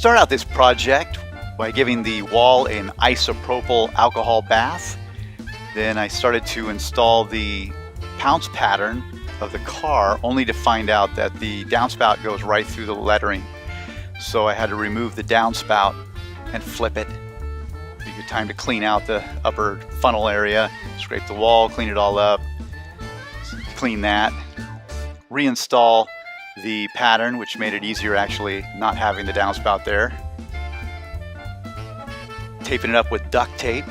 Start out this project by giving the wall an isopropyl alcohol bath. Then I started to install the pounce pattern of the car, only to find out that the downspout goes right through the lettering. So I had to remove the downspout and flip it. Be a good time to clean out the upper funnel area, scrape the wall, clean it all up, clean that, reinstall the pattern, which made it easier actually not having the downspout there. Taping it up with duct tape.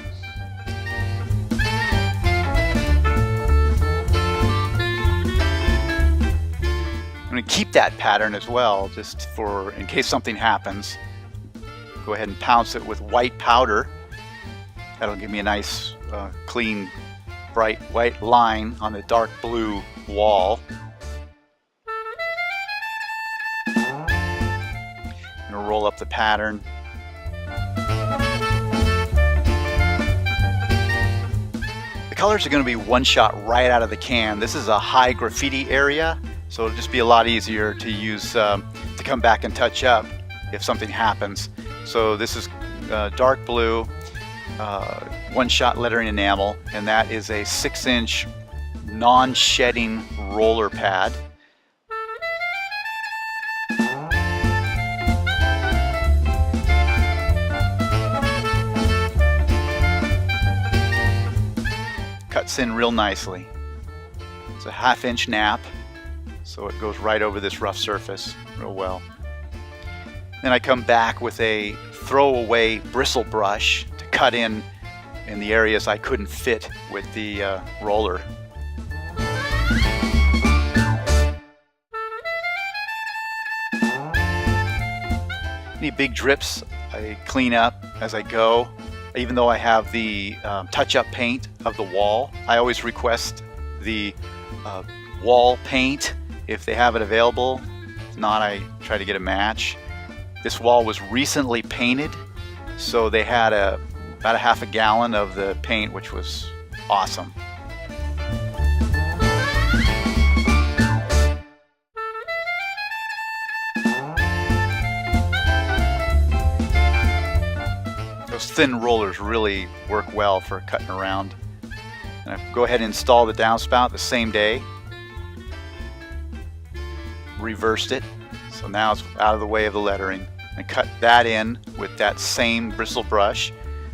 I'm going to keep that pattern as well, just for in case something happens. Go ahead and pounce it with white powder. That'll give me a nice, clean, bright white line on the dark blue wall. I'm going to roll up the pattern. The colors are going to be one shot right out of the can. This is a high graffiti area, so it'll just be a lot easier to use to come back and touch up if something happens. So this is dark blue, one-shot lettering enamel, and that is a 6-inch non-shedding roller pad. Cuts in real nicely. It's a 1/2-inch nap, so it goes right over this rough surface real well. Then I come back with a throwaway bristle brush to cut in the areas I couldn't fit with the roller. Any big drips I clean up as I go. Even though I have the touch-up paint of the wall, I always request the wall paint if they have it available. If not, I try to get a match. This wall was recently painted, so they had about a 1/2 gallon of the paint, which was awesome. Those thin rollers really work well for cutting around. And I go ahead and install the downspout the same day. Reversed it, so now it's out of the way of the lettering. And cut that in with that same bristle brush,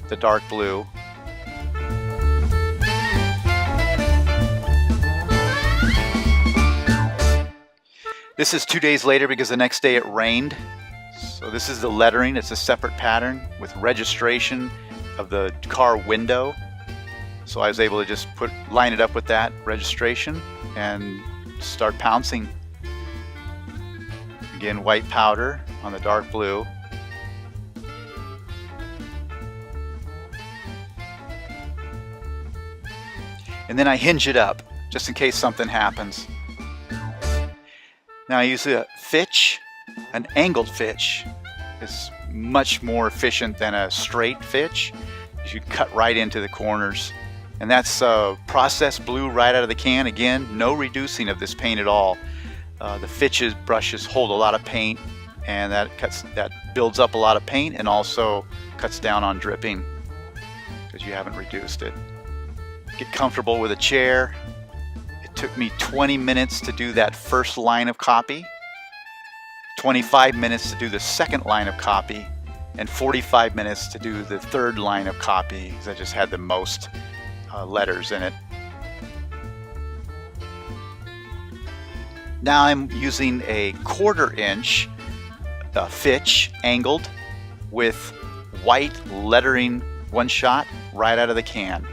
the dark blue. This is 2 days later because the next day it rained. So this is the lettering. It's a separate pattern with registration of the car window. So I was able to just line it up with that registration and start pouncing. Again, white powder on the dark blue. And then I hinge it up just in case something happens. Now I use a Fitch. An angled Fitch is much more efficient than a straight Fitch. You cut right into the corners. And that's processed blue right out of the can. Again, no reducing of this paint at all. The Fitch's brushes hold a lot of paint, and that builds up a lot of paint and also cuts down on dripping because you haven't reduced it. Get comfortable with a chair. It took me 20 minutes to do that first line of copy, 25 minutes to do the second line of copy, and 45 minutes to do the third line of copy because I just had the most letters in it. Now I'm using a 1/4 inch Fitch angled with white lettering, one shot right out of the can.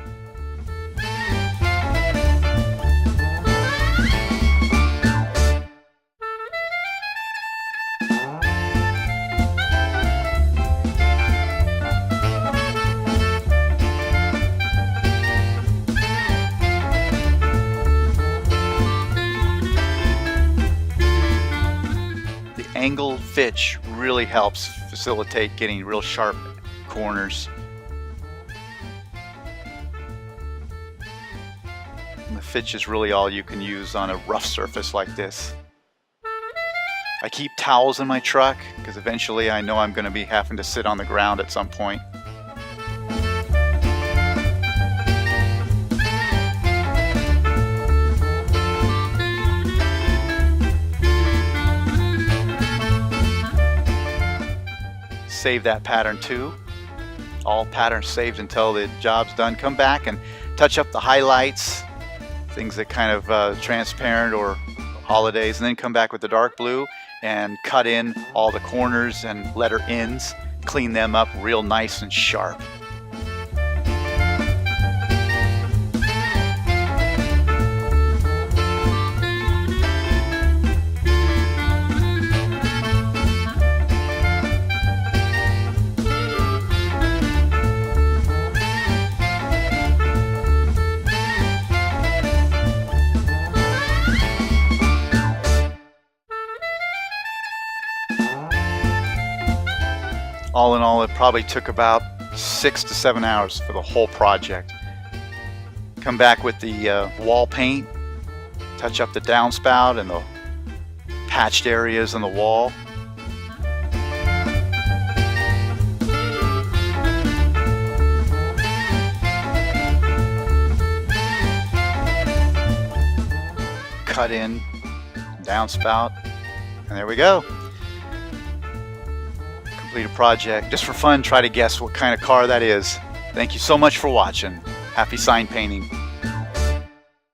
Angled Fitch really helps facilitate getting real sharp corners. And the Fitch is really all you can use on a rough surface like this. I keep towels in my truck because eventually I know I'm going to be having to sit on the ground at some point. Save that pattern too. All patterns saved until the job's done. Come back and touch up the highlights, things that kind of transparent or holidays, and then come back with the dark blue and cut in all the corners and letter ends, clean them up real nice and sharp. All in all, it probably took about 6 to 7 hours for the whole project. Come back with the wall paint, touch up the downspout and the patched areas on the wall. Cut in downspout, and there we go. Complete a project. Just for fun, try to guess what kind of car that is. Thank you so much for watching. Happy sign painting.